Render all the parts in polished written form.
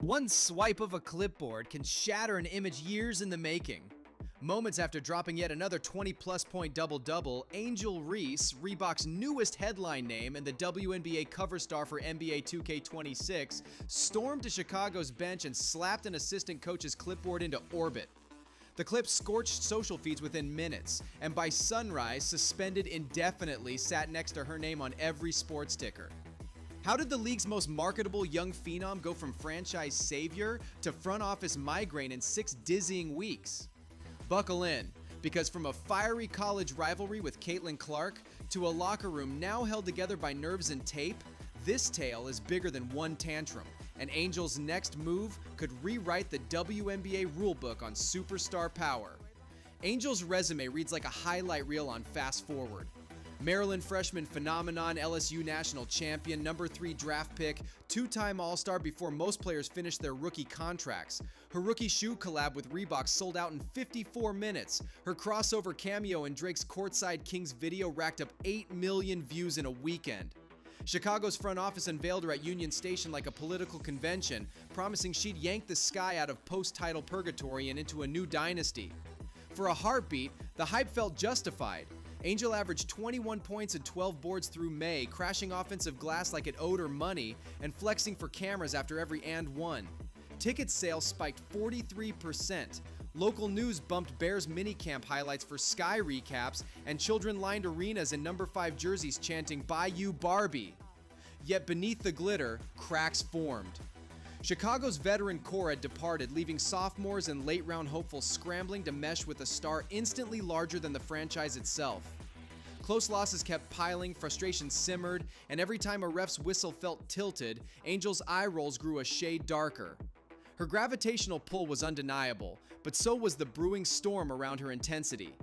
One swipe of a clipboard can shatter an image years in the making. Moments after dropping yet another 20-plus point double-double, Angel Reese, Reebok's newest headline name and the WNBA cover star for NBA 2K26, stormed to Chicago's bench and slapped an assistant coach's clipboard into orbit. The clip scorched social feeds within minutes, and by sunrise, suspended indefinitely sat next to her name on every sports ticker. How did the league's most marketable young phenom go from franchise savior to front office migraine in 6 dizzying weeks? Buckle in, because from a fiery college rivalry with Caitlin Clark to a locker room now held together by nerves and tape, this tale is bigger than one tantrum, and Angel's next move could rewrite the WNBA rulebook on superstar power. Angel's resume reads like a highlight reel on Fast Forward. Maryland freshman phenomenon, LSU national champion, number 3 draft pick, 2-time All-Star before most players finished their rookie contracts. Her rookie shoe collab with Reebok sold out in 54 minutes. Her crossover cameo in Drake's Courtside Kings video racked up 8 million views in a weekend. Chicago's front office unveiled her at Union Station like a political convention, promising she'd yank the sky out of post-title purgatory and into a new dynasty. For a heartbeat, the hype felt justified. Angel averaged 21 points and 12 boards through May, crashing offensive glass like it owed her money and flexing for cameras after every and one. Ticket sales spiked 43%. Local news bumped Bears minicamp highlights for Sky recaps, and children lined arenas in number 5 jerseys chanting "Bayou Barbie." Yet beneath the glitter, cracks formed. Chicago's veteran core had departed, leaving sophomores and late-round hopefuls scrambling to mesh with a star instantly larger than the franchise itself. Close losses kept piling, frustration simmered, and every time a ref's whistle felt tilted, Angel's eye rolls grew a shade darker. Her gravitational pull was undeniable, but so was the brewing storm around her intensity.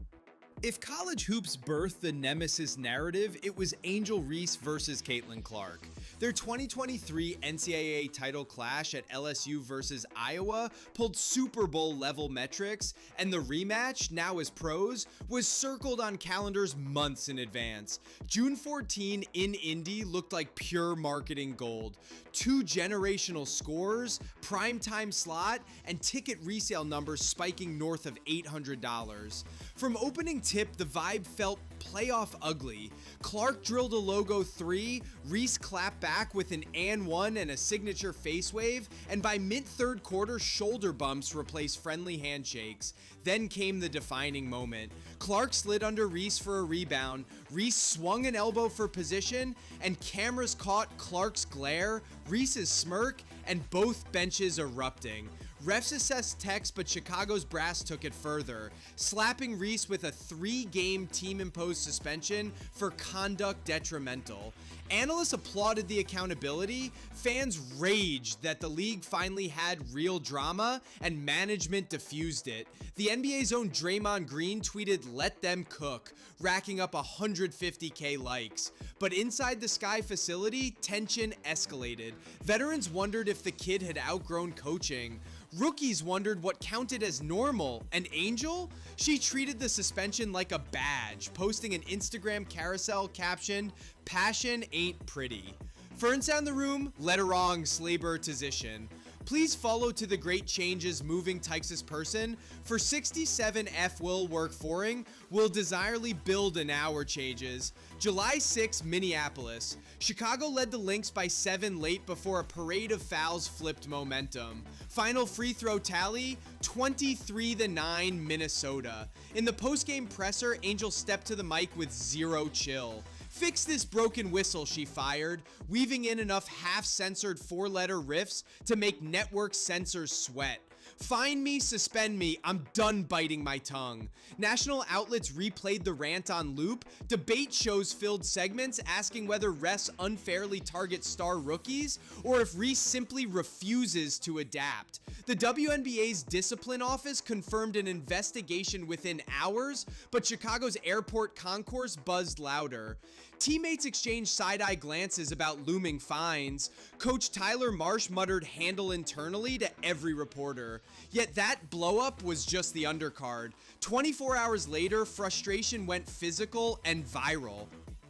If college hoops birthed the nemesis narrative, it was Angel Reese versus Caitlin Clark. Their 2023 NCAA title clash at LSU versus Iowa pulled Super Bowl level metrics, and the rematch, now as pros, was circled on calendars months in advance. June 14 in Indy looked like pure marketing gold. 2 generational scores, primetime slot, and ticket resale numbers spiking north of $800. From opening tip, the vibe felt playoff ugly. Clark drilled a logo 3, Reese clapped back with an and one and a signature face wave, and by mid-third quarter, shoulder bumps replaced friendly handshakes. Then came the defining moment. Clark slid under Reese for a rebound, Reese swung an elbow for position, and cameras caught Clark's glare, Reese's smirk, and both benches erupting. Refs assessed text, but Chicago's brass took it further, slapping Reese with a 3-game team-imposed suspension for conduct detrimental. Analysts applauded the accountability, fans raged that the league finally had real drama, and management diffused it. The NBA's own Draymond Green tweeted, "Let them cook," racking up 150K likes. But inside the Sky facility, tension escalated. Veterans wondered if the kid had outgrown coaching. Rookies wondered what counted as normal, and Angel? She treated the suspension like a badge, posting an Instagram carousel captioned, "Passion ain't pretty." Ferns down the room, let her wrong, Slabertization. Please follow to the great changes moving Texas person. For 67 F will work foring, will desirely build an hour changes. July 6, Minneapolis. Chicago led the Lynx by 7 late before a parade of fouls flipped momentum. Final free throw tally, 23-9 Minnesota. In the postgame presser, Angel stepped to the mic with zero chill. "Fix this broken whistle," she fired, weaving in enough half-censored 4-letter riffs to make network censors sweat. "Fine me, suspend me, I'm done biting my tongue." National outlets replayed the rant on loop. Debate shows filled segments asking whether refs unfairly target star rookies or if Reese simply refuses to adapt. The WNBA's discipline office confirmed an investigation within hours, but Chicago's airport concourse buzzed louder. Teammates exchanged side-eye glances about looming fines. Coach Tyler Marsh muttered "handle internally" to every reporter. Yet that blow-up was just the undercard. 24 hours later, frustration went physical and viral.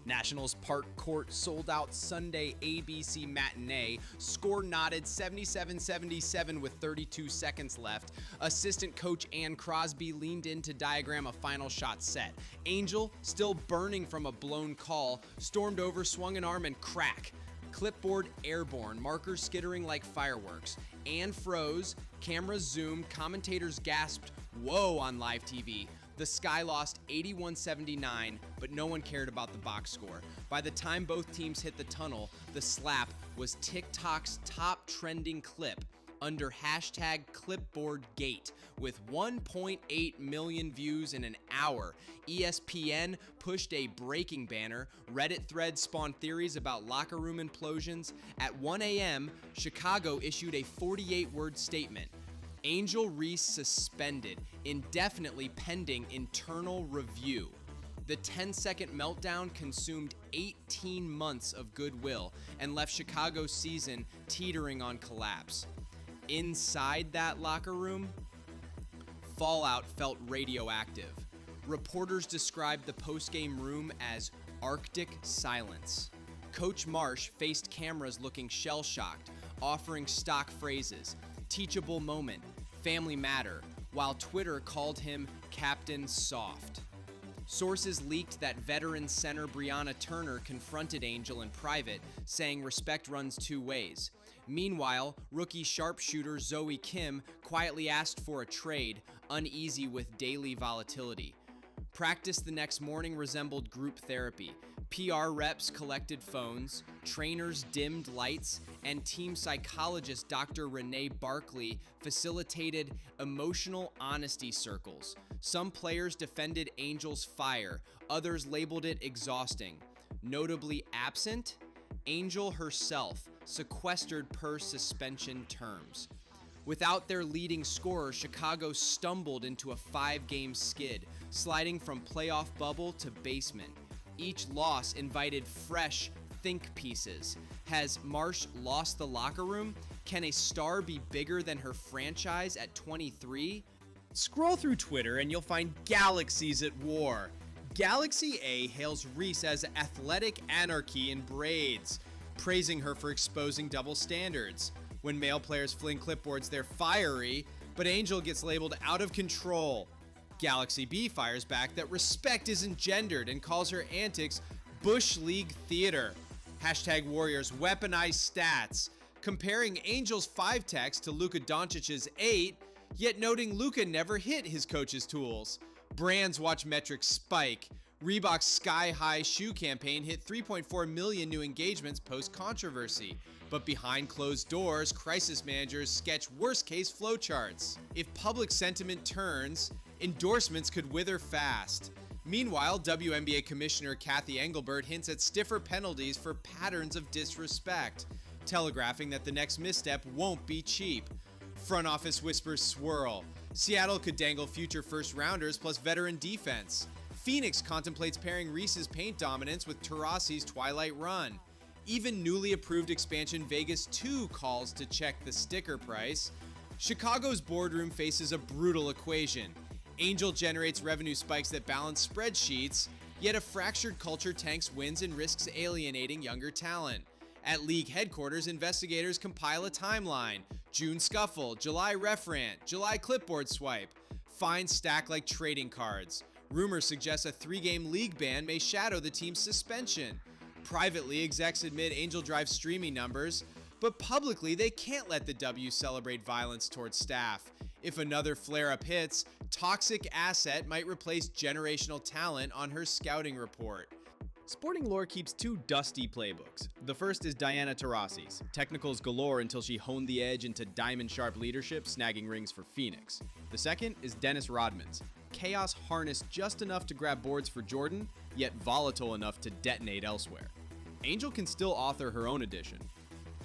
Nationals Park Court sold-out Sunday ABC matinee. Score knotted 77-77 with 32 seconds left. Assistant coach Ann Crosby leaned in to diagram a final shot set. Angel, still burning from a blown call, stormed over, swung an arm, and crack. Clipboard airborne, markers skittering like fireworks. Ann froze, cameras zoomed, commentators gasped, "Whoa," on live TV. The Sky lost 81-79, but no one cared about the box score. By the time both teams hit the tunnel, the slap was TikTok's top trending clip under hashtag clipboardgate with 1.8 million views in an hour. ESPN pushed a breaking banner. Reddit threads spawned theories about locker room implosions. At 1 a.m., Chicago issued a 48-word statement. Angel Reese suspended, indefinitely pending internal review. The 10-second meltdown consumed 18 months of goodwill and left Chicago's season teetering on collapse. Inside that locker room, fallout felt radioactive. Reporters described the post-game room as Arctic silence. Coach Marsh faced cameras looking shell-shocked, offering stock phrases, teachable moment, family matter, while Twitter called him Captain Soft. Sources leaked that veteran center Brianna Turner confronted Angel in private, saying respect runs two ways. Meanwhile, rookie sharpshooter Zoe Kim quietly asked for a trade, uneasy with daily volatility. Practice the next morning resembled group therapy. PR reps collected phones, trainers dimmed lights, and team psychologist Dr. Renee Barkley facilitated emotional honesty circles. Some players defended Angel's fire, others labeled it exhausting. Notably absent, Angel herself, sequestered per suspension terms. Without their leading scorer, Chicago stumbled into a 5-game skid, sliding from playoff bubble to basement. Each loss invited fresh think pieces. Has Marsh lost the locker room? Can a star be bigger than her franchise at 23? Scroll through Twitter and you'll find galaxies at war. Galaxy A hails Reese as athletic anarchy in braids, praising her for exposing double standards. When male players fling clipboards, they're fiery, but Angel gets labeled out of control. Galaxy B fires back that respect isn't gendered and calls her antics Bush League theater. Hashtag Warriors weaponize stats, comparing Angel's 5 techs to Luka Doncic's 8, yet noting Luka never hit his coach's tools. Brands watch metrics spike. Reebok's sky-high shoe campaign hit 3.4 million new engagements post-controversy. But behind closed doors, crisis managers sketch worst-case flowcharts. If public sentiment turns, endorsements could wither fast. Meanwhile, WNBA Commissioner Kathy Engelbert hints at stiffer penalties for patterns of disrespect, telegraphing that the next misstep won't be cheap. Front office whispers swirl. Seattle could dangle future first-rounders plus veteran defense. Phoenix contemplates pairing Reese's paint dominance with Taurasi's Twilight Run. Even newly approved expansion Vegas 2 calls to check the sticker price. Chicago's boardroom faces a brutal equation. Angel generates revenue spikes that balance spreadsheets, yet a fractured culture tanks wins and risks alienating younger talent. At league headquarters, investigators compile a timeline. June scuffle, July ref rant, July clipboard swipe. Fines stack like trading cards. Rumors suggest a 3-game league ban may shadow the team's suspension. Privately, execs admit Angel drives streaming numbers, but publicly they can't let the W celebrate violence towards staff. If another flare-up hits, toxic asset might replace generational talent on her scouting report. Sporting Lore keeps 2 dusty playbooks. The first is Diana Taurasi's, technicals galore until she honed the edge into diamond-sharp leadership, snagging rings for Phoenix. The second is Dennis Rodman's, chaos harnessed just enough to grab boards for Jordan, yet volatile enough to detonate elsewhere. Angel can still author her own edition.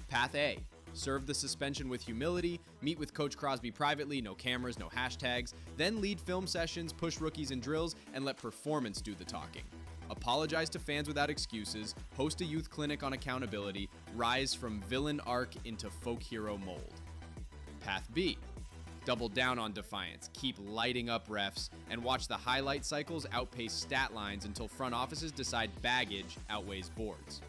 Path A. Serve the suspension with humility, meet with Coach Crosby privately, no cameras, no hashtags, then lead film sessions, push rookies in drills, and let performance do the talking. Apologize to fans without excuses, host a youth clinic on accountability, rise from villain arc into folk hero mold. Path B. Double down on defiance, keep lighting up refs, and watch the highlight cycles outpace stat lines until front offices decide baggage outweighs boards.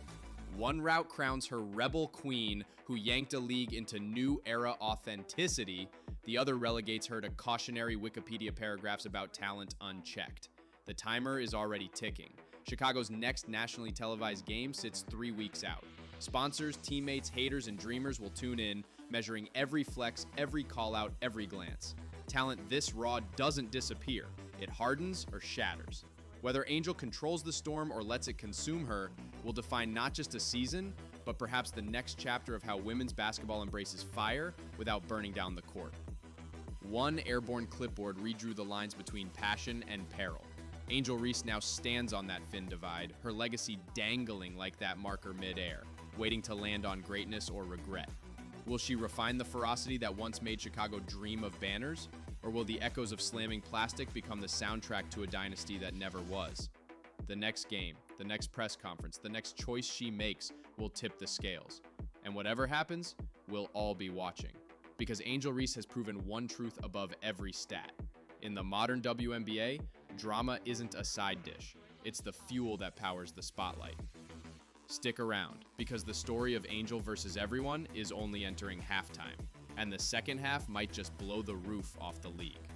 One route crowns her rebel queen who yanked a league into new era authenticity. The other relegates her to cautionary Wikipedia paragraphs about talent unchecked. The timer is already ticking. Chicago's next nationally televised game sits 3 weeks out. Sponsors, teammates, haters, and dreamers will tune in, measuring every flex, every call-out, every glance. Talent this raw doesn't disappear. It hardens or shatters. Whether Angel controls the storm or lets it consume her will define not just a season, but perhaps the next chapter of how women's basketball embraces fire without burning down the court. One airborne clipboard redrew the lines between passion and peril. Angel Reese now stands on that fin divide, her legacy dangling like that marker midair, waiting to land on greatness or regret. Will she refine the ferocity that once made Chicago dream of banners? Or will the echoes of slamming plastic become the soundtrack to a dynasty that never was? The next game, the next press conference, the next choice she makes will tip the scales. And whatever happens, we'll all be watching. Because Angel Reese has proven one truth above every stat. In the modern WNBA, drama isn't a side dish. It's the fuel that powers the spotlight. Stick around, because the story of Angel versus everyone is only entering halftime, and the second half might just blow the roof off the league.